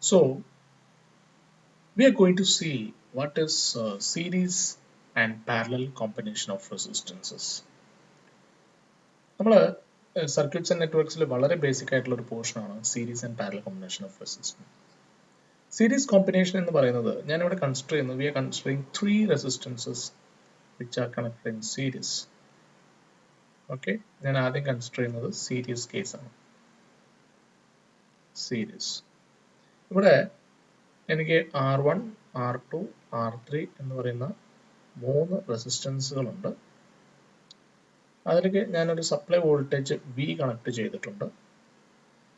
So we are going to see what is series and parallel combination of resistances. നമ്മൾ circuits and നെറ്റ്വർക്സിൽ വളരെ basic ആയിട്ടുള്ള ഒരു portion ആണ് series and parallel combination of resistance. Series combination എന്ന് പറയുന്നത് ഞാൻ ഇവിടെ കൺസിഡർ ചെയ്യുന്നു, we are considering 3 resistances which are connected in series. Okay, ഞാൻ ആദ്യം കൺസിഡർ ചെയ്യുന്നത് സീരീസ് കേസാണ്. സീരീസ് ഇവിടെ എനിക്ക് R1, R2, R3 എന്ന് പറയുന്ന 3 റെസിസ്റ്റൻസുകളുണ്ട്. അതിലേക്ക് ഞാനൊരു സപ്ലൈ വോൾട്ടേജ് V കണക്ട് ചെയ്തിട്ടുണ്ട്.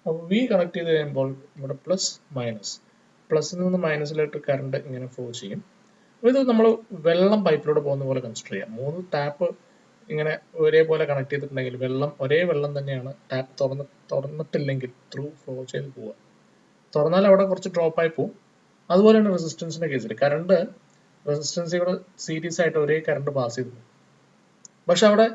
അപ്പോൾ V കണക്ട് ചെയ്ത് കഴിയുമ്പോൾ ഇവിടെ പ്ലസ് മൈനസ്, പ്ലസിൽ നിന്ന് മൈനസിലോട്ട് കറണ്ട് ഇങ്ങനെ ഫ്ലോ ചെയ്യും. അപ്പോൾ ഇത് നമ്മൾ വെള്ളം പൈപ്പിലൂടെ പോകുന്ന പോലെ കൺസിഡർ ചെയ്യാം. 3 ടാപ്പ് ഇങ്ങനെ ഒരേപോലെ കണക്ട് ചെയ്തിട്ടുണ്ടെങ്കിൽ ഒരേ വെള്ളം തന്നെയാണ്. ടാപ്പ് തുറന്നിട്ടില്ലെങ്കിൽ ത്രൂ ഫ്ലോ ചെയ്ത് പോവുക. തുറന്നാൽ അവിടെ കുറച്ച് ഡ്രോപ്പ് ആയി പോകും. അതുപോലെയാണ് റെസിസ്റ്റൻസിന്റെ കേസിൽ കറണ്ട് റെസിസ്റ്റൻസ് ഇവിടെ സീരീസ് ആയിട്ട് ഒരേ കറണ്ട് പാസ് ചെയ്തു പോകും. പക്ഷെ അവിടെ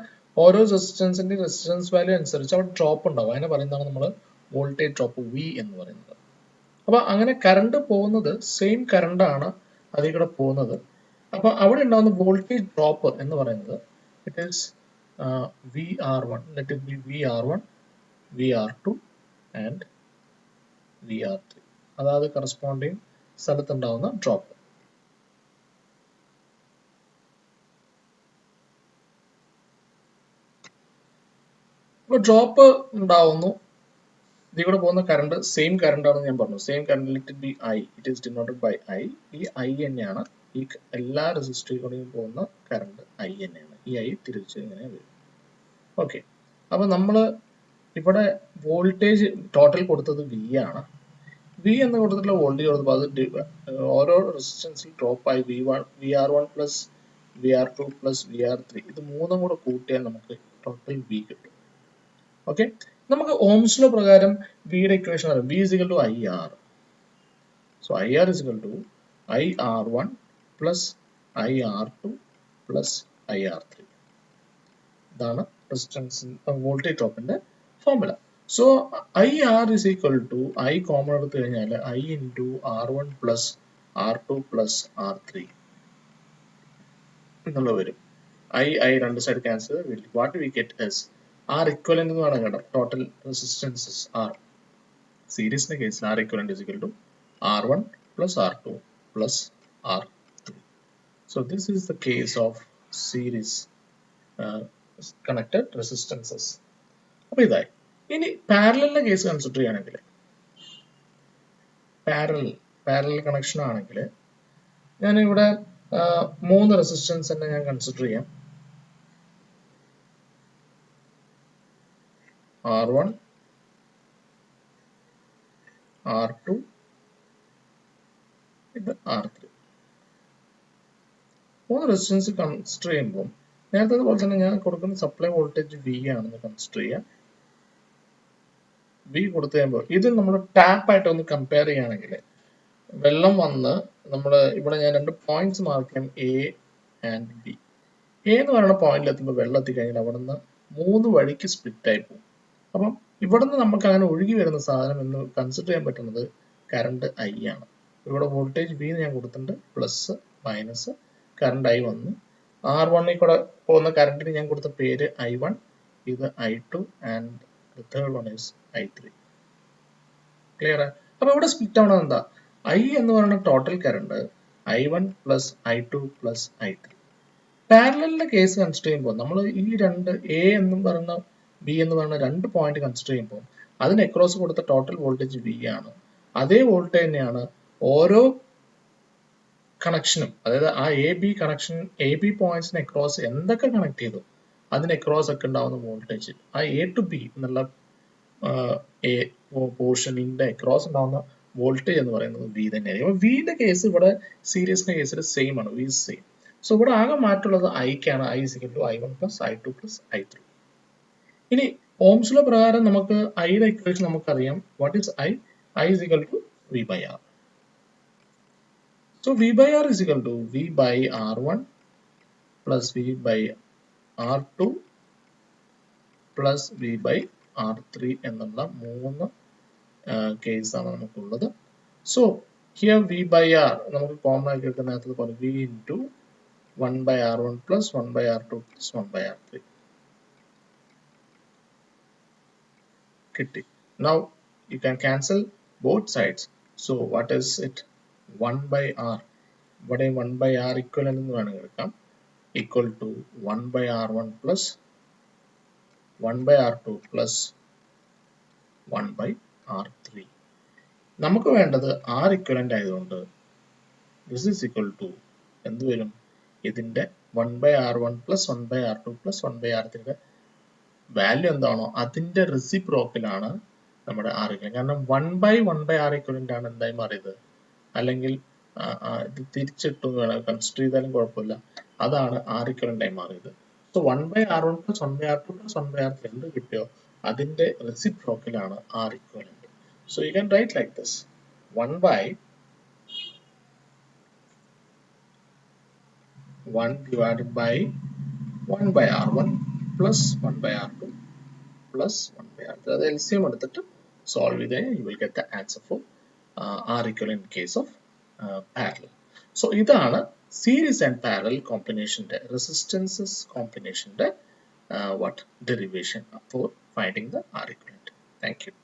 ഓരോ റെസിസ്റ്റൻസിന്റെ റെസിസ്റ്റൻസ് വാല്യൂ അനുസരിച്ച് അവിടെ ഡ്രോപ്പ് ഉണ്ടാവും. അതിനെ പറയുന്നതാണ് നമ്മൾ വോൾട്ടേജ് ഡ്രോപ്പ് V എന്ന് പറയുന്നത്. അപ്പൊ അങ്ങനെ കറണ്ട് പോകുന്നത് സെയിം കറണ്ട് ആണ് അതിൽ കൂടെ പോകുന്നത്. അപ്പൊ അവിടെ ഉണ്ടാവുന്ന വോൾട്ടേജ് ഡ്രോപ്പ് എന്ന് പറയുന്നത് it is VR1, let it B VR1, VR2 and VR3. അതായത് കറസ്പോണ്ടിങ് സ്ഥലത്തുണ്ടാവുന്ന ഡ്രോപ്പ്. ഇപ്പോൾ ഡ്രോപ്പ് ഉണ്ടാവുന്നു, ഇതിൽ കൂടെ പോകുന്ന കറണ്ട് സെയിം കറണ്ട് ആണെന്ന് ഞാൻ പറഞ്ഞു. Same current let it be I, it is denoted by I. ഈ I തന്നെയാണ് ഈ എല്ലാ റെസിസ്റ്ററിലൂടെയും പോകുന്ന കറണ്ട് I തന്നെയാണ്. ഈ I തിരിച്ച് ഇങ്ങനെ വരും. ഓക്കെ, അപ്പൊ നമ്മൾ ഇവിടെ വോൾട്ടേജ് ടോട്ടൽ കൊടുത്തത് V ആണ്. V എന്ന് കൊടുത്തിട്ടുള്ള വോൾട്ടേജ് കൊടുത്തപ്പോൾ അത് ഓരോ റെസിസ്റ്റൻസിൽ ഡ്രോപ്പ് ആയി VR1 plus VR2 plus VR3 ഇത് മൂന്നും കൂടെ കൂട്ടിയാൽ നമുക്ക് ടോട്ടൽ V കിട്ടും. ഓക്കെ, നമുക്ക് ഓംസ് ലോ പ്രകാരം വിയുടെ ഇക്വേഷൻ അറിയാം. V is equal to IR. So IR is equal to IR1 plus IR2 plus IR3. ഇതാണ് റെസിസ്റ്റൻസ് വോൾട്ടേജ് ഡ്രോപ്പിന്റെ formula. So IR is equal to I common എടുത്തു കഴിഞ്ഞാൽ I into R1 plus R2 plus R3 എന്നുള്ള വരും. I രണ്ട് side cancel. What we get is R equivalent എന്ന് വേണം കേട്ടോ. ടോട്ടൽ റെസിസ്റ്റൻസസ് R സീരീസിന്റെ കേസിൽ R equivalent is equal to R1 plus R2 plus R3. So this is the case of series connected resistances. അപ്പോൾ ഇതായി. ഇനി പാരലലിന്റെ case consider ചെയ്യുകയാണെങ്കിൽ parallel connection ആണെങ്കിൽ ഞാനിവിടെ 3 റെസിസ്റ്റൻസ് തന്നെ ഞാൻ കൺസിഡർ ചെയ്യാം. R1, R2, ഇത് R3. 3 റെസിസ്റ്റൻസ് കൺസിഡർ ചെയ്യുമ്പോൾ നേരത്തെ പോലെ തന്നെ ഞാൻ കൊടുക്കുന്ന സപ്ലൈ വോൾട്ടേജ് V ആണെന്ന് കൺസിഡർ ചെയ്യാം. V കൊടുത്തു കഴിയുമ്പോൾ ഇത് നമ്മൾ ടാപ്പ് ആയിട്ട് ഒന്ന് കമ്പയർ ചെയ്യുകയാണെങ്കിൽ വെള്ളം വന്ന് നമ്മൾ ഇവിടെ ഞാൻ 2 പോയിന്റ്സ് മാർക്ക് ചെയ്യാം, A ആൻഡ് B. A എന്ന് പറയുന്ന പോയിന്റിൽ എത്തുമ്പോൾ വെള്ളം എത്തിക്കഴിഞ്ഞാൽ അവിടെ നിന്ന് 3 വഴിക്ക് സ്പ്ലിറ്റ് ആയി പോകും. അപ്പം ഇവിടെ നിന്ന് നമുക്ക് അങ്ങനെ ഒഴുകി വരുന്ന സാധനം എന്ന് കൺസിഡർ ചെയ്യാൻ പറ്റുന്നത് കറണ്ട് I ആണ്. ഇവിടെ വോൾട്ടേജ് V ഞാൻ കൊടുത്തിട്ടുണ്ട്, പ്ലസ് മൈനസ് കറണ്ട് I വന്നു. R1 കൂടെ പോകുന്ന കറണ്ടിന് ഞാൻ കൊടുത്ത പേര് I1, ഇത് I2 and the third one is I3. Clear? അപ്പൊ ഇവിടെ സ്പ്ലിറ്റ് ആവണത് എന്താ? I എന്ന് പറയുന്ന total current I1 plus I2 plus I3. പാരലലിന്റെ കേസ് കൺസിഡർ ചെയ്യുമ്പോൾ നമ്മൾ ഈ രണ്ട് A എന്നും പറയുന്ന B എന്ന് പറയുന്ന 2 പോയിന്റ് കൺസിഡർ ചെയ്യുമ്പോൾ അതിന് അക്രോസ് കൊടുത്ത ടോട്ടൽ വോൾട്ടേജ് V ആണ്. അതേ വോൾട്ടേജ് തന്നെയാണ് ഓരോ കണക്ഷനും, അതായത് ആ A B പോയിന്റ്സിന് അക്രോസ് എന്തൊക്കെ കണക്ട് ചെയ്തു അതിന് അക്രോസ് ഒക്കെ ഉണ്ടാവുന്ന വോൾട്ടേജ് ആ A to B എന്നുള്ള പോർഷനിന്റെ അക്രോസ് ഉണ്ടാവുന്ന വോൾട്ടേജ് എന്ന് പറയുന്നത് V തന്നെയായിരിക്കും. അപ്പൊ Vയുടെ കേസ് ഇവിടെ സീരീസിന്റെ കേസിൽ സെയിം ആണ്, V is സെയിം. സോ ഇവിടെ ആകെ മാറ്റുള്ളത് I-ക്കാണ്. I is equal to I1 plus I2 plus I3. ഇനി ഓംസ് ലോ പ്രകാരം നമുക്ക് ഐയുടെ ഇക്വേഷൻ നമുക്കറിയാം. What is I? I is equal to V by R. So V by R is equal to V by R1 plus V by R2 plus V by R3 എന്നുള്ള 3 കേസാണ് നമുക്കുള്ളത്. So here V by R നമുക്ക് common ആക്കി എടുക്കുന്നതിനകത്ത് പോലെ V into 1 by R1 plus 1 by R2 plus 1 by R3 കിട്ടി. Now you can cancel both sides. So what is it? 1 by R. ഇവിടെ 1 by R equivalent എന്ന് വേണമെങ്കിൽ എടുക്കാം. Equal to 1 by R1 plus 1 by R2 plus 1 by R3. നമുക്ക് വേണ്ടത് R equivalent ആയതുകൊണ്ട് this is equal to എന്ത് വരും? ഇതിന്റെ 1 by R1 plus 1 by R2 plus 1 by R3 യുടെ വാല്യൂ എന്താണോ അതിന്റെ റെസിപ്രോക്കലാണ് നമ്മുടെ R equivalent. കാരണം 1 by R equivalent ആണ് എന്തായി മാറിയത്, അല്ലെങ്കിൽ ഇത് തിരിച്ചിട്ടു വേണം കൺസിഡർ ചെയ്താലും കുഴപ്പമില്ല, അതാണ് R equivalent ആയി മാറിയത്. So 1 by R1 plus 1 by R2 plus 1 by R3 എന്ത് കിട്ടിയോ അതിന്റെ റെസിപ്രോക്കലാണ് R equivalent. So you can write like this: 1 by 1 divided by 1 by R1 plus 1 by R2 plus 1 by R3. അത് LCM എടുത്തിട്ട് solve ചെയ്ത് കഴിഞ്ഞാൽ you will get the answer for R equivalent in case of parallel. So ഇതാണ് series and parallel combination resistances combination what derivation for finding the R equivalent. Thank you.